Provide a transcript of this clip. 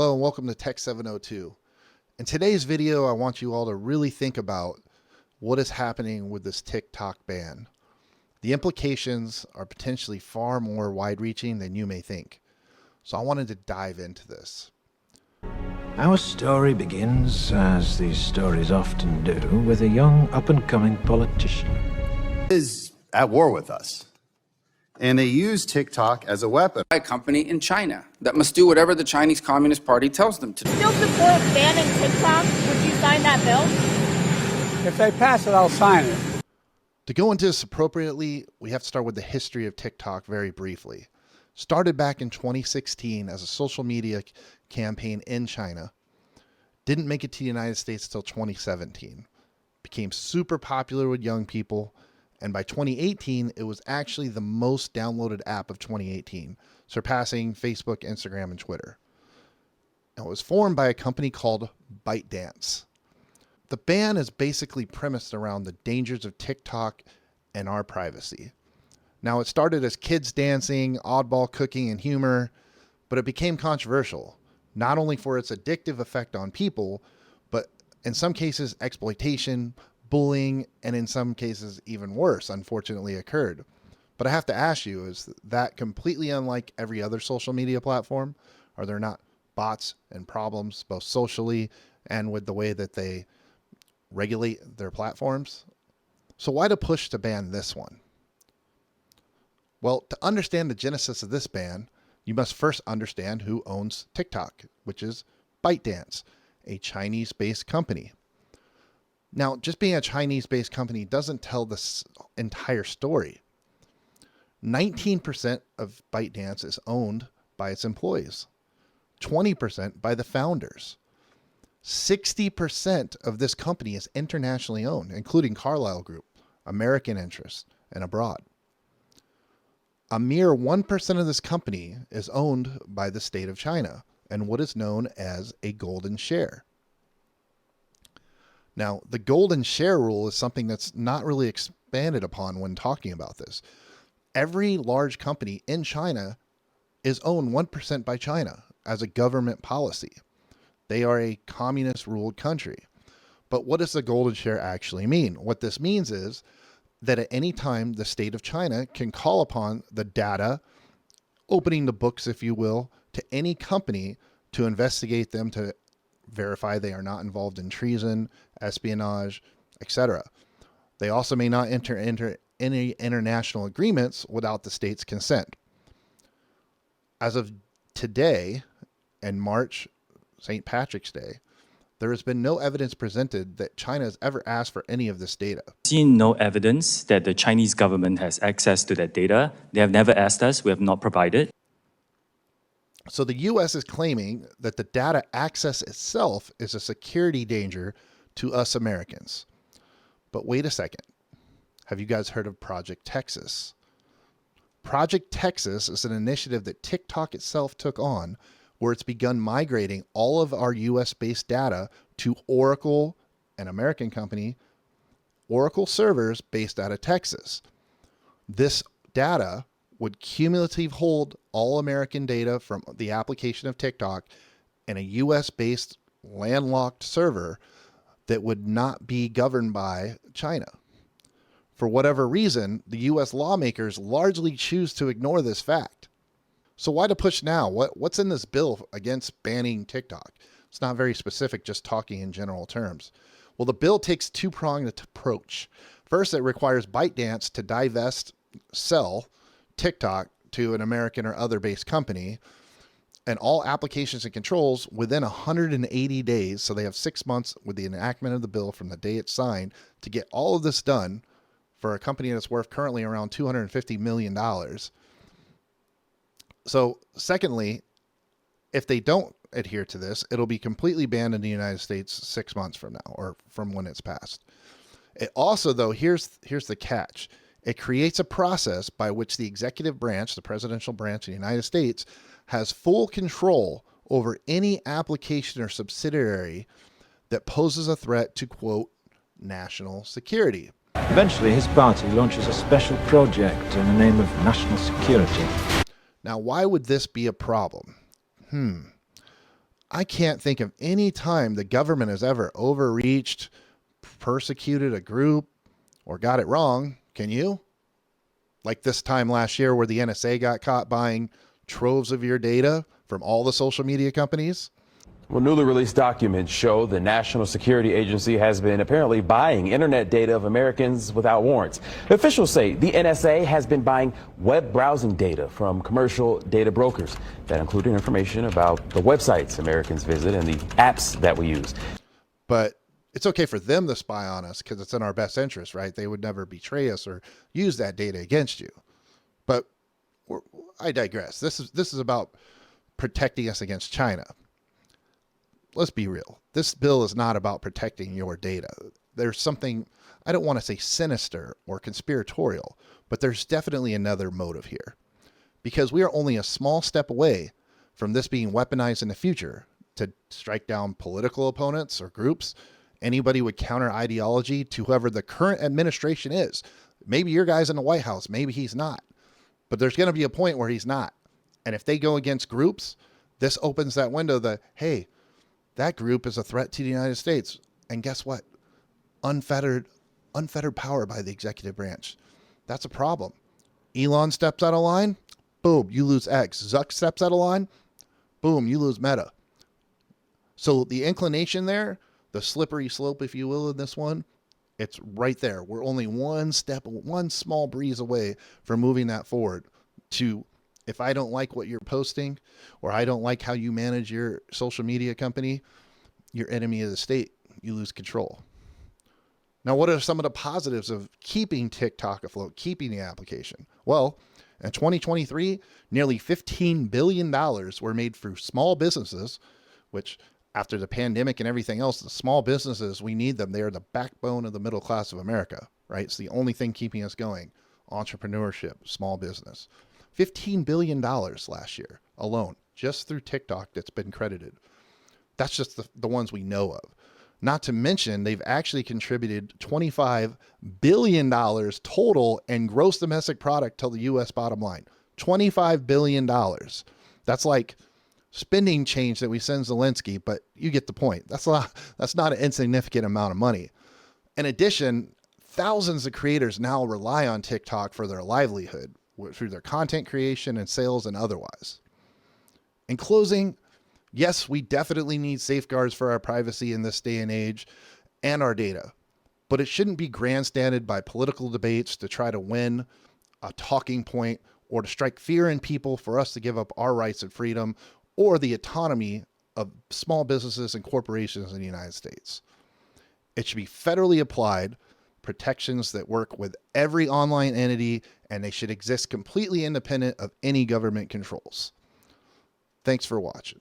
Hello and welcome to Tech 702. In today's video, I want you all to really think about what is happening with this TikTok ban. The implications are potentially far more wide-reaching than you may think. So I wanted to dive into this. Our story begins, as these stories often do, with a young up-and-coming politician. Is at war with us. And they use TikTok as a weapon. A company in China that must do whatever the Chinese Communist Party tells them to do. Still support banning TikTok? Would you sign that bill? If they pass it, I'll sign it. To go into this appropriately, we have to start with the history of TikTok very briefly. Started back in 2016 as a social media campaign in China. Didn't make it to the United States until 2017. Became super popular with young people. And by 2018, it was actually the most downloaded app of 2018, surpassing Facebook, Instagram, and Twitter. And it was formed by a company called ByteDance. The ban is basically premised around the dangers of TikTok and our privacy. Now, it started as kids dancing, oddball cooking, and humor, but it became controversial, not only for its addictive effect on people, but in some cases, exploitation, bullying, and in some cases even worse, unfortunately, occurred. But I have to ask you, is that completely unlike every other social media platform? Are there not bots and problems both socially and with the way that they regulate their platforms? So why the push to ban this one? Well, to understand the genesis of this ban, you must first understand who owns TikTok, which is ByteDance, a Chinese-based company. Now, just being a Chinese-based company doesn't tell this entire story. 19% of ByteDance is owned by its employees, 20% by the founders. 60% of this company is internationally owned, including Carlyle Group, American interests, and abroad. A mere 1% of this company is owned by the state of China and what is known as a golden share. Now, the golden share rule is something that's not really expanded upon when talking about this. Every large company in China is owned 1% by China as a government policy. They are a communist-ruled country. But what does the golden share actually mean? What this means is that at any time, the state of China can call upon the data, opening the books, if you will, to any company to investigate them, to verify they are not involved in treason, espionage, etc. They also may not enter any international agreements without the state's consent. As of today, in March, St. Patrick's Day, there has been no evidence presented that China has ever asked for any of this data. Seen no evidence that the Chinese government has access to that data. They have never asked us. We have not provided. So the U.S. is claiming that the data access itself is a security danger to us Americans. But wait a second. Have you guys heard of Project Texas? Project Texas is an initiative that TikTok itself took on, where it's begun migrating all of our U.S.-based data to Oracle, an American company, Oracle servers based out of Texas. This data would cumulatively hold all American data from the application of TikTok in a US-based landlocked server that would not be governed by China. For whatever reason, the US lawmakers largely choose to ignore this fact. So why the push now? What's in this bill against banning TikTok? It's not very specific, just talking in general terms. Well, the bill takes two-pronged approach. First, it requires ByteDance to sell TikTok to an American or other based company, and all applications and controls within 180 days. So they have 6 months with the enactment of the bill from the day it's signed to get all of this done for a company that's worth currently around $250 million. So secondly, if they don't adhere to this, it'll be completely banned in the United States 6 months from now, or from when it's passed. It also, though, here's the catch. It creates a process by which the executive branch, the presidential branch of the United States, has full control over any application or subsidiary that poses a threat to, quote, national security. Eventually, his party launches a special project in the name of national security. Now, why would this be a problem? I can't think of any time the government has ever overreached, persecuted a group, or got it wrong. Can you? Like this time last year where the NSA got caught buying troves of your data from all the social media companies. Well, newly released documents show the National Security Agency has been apparently buying internet data of Americans without warrants. Officials say the NSA has been buying web browsing data from commercial data brokers that include information about the websites Americans visit and the apps that we use. But it's okay for them to spy on us because it's in our best interest, right? They would never betray us or use that data against you. But I digress. This is about protecting us against China. Let's be real. This bill is not about protecting your data. There's something, I don't want to say sinister or conspiratorial, but there's definitely another motive here. Because we are only a small step away from this being weaponized in the future to strike down political opponents or groups, anybody with counter ideology to whoever the current administration is. Maybe your guy's in the White House, maybe he's not. But there's going to be a point where he's not. And if they go against groups, this opens that window that, hey, that group is a threat to the United States. And guess what? Unfettered power by the executive branch. That's a problem. Elon steps out of line, boom, you lose X. Zuck steps out of line, boom, you lose Meta. So the inclination there, the slippery slope, if you will, in this one, it's right there. We're only one small breeze away from moving that forward to, if I don't like what you're posting or I don't like how you manage your social media company, you're enemy of the state. You lose control. Now, what are some of the positives of keeping TikTok afloat, keeping the application? Well, in 2023, nearly $15 billion were made through small businesses, which after the pandemic and everything else, the small businesses, we need them. They are the backbone of the middle class of America, right? It's the only thing keeping us going. Entrepreneurship, small business. $15 billion last year alone, just through TikTok that's been credited. That's just the ones we know of. Not to mention, they've actually contributed $25 billion total in gross domestic product to the U.S. bottom line. $25 billion. That's like spending change that we send Zelensky, but you get the point. That's not an insignificant amount of money. In addition, thousands of creators now rely on TikTok for their livelihood through their content creation and sales and otherwise. In closing, yes, we definitely need safeguards for our privacy in this day and age and our data, but it shouldn't be grandstanded by political debates to try to win a talking point or to strike fear in people for us to give up our rights and freedom or the autonomy of small businesses and corporations in the United States. It should be federally applied protections that work with every online entity, and they should exist completely independent of any government controls. Thanks for watching.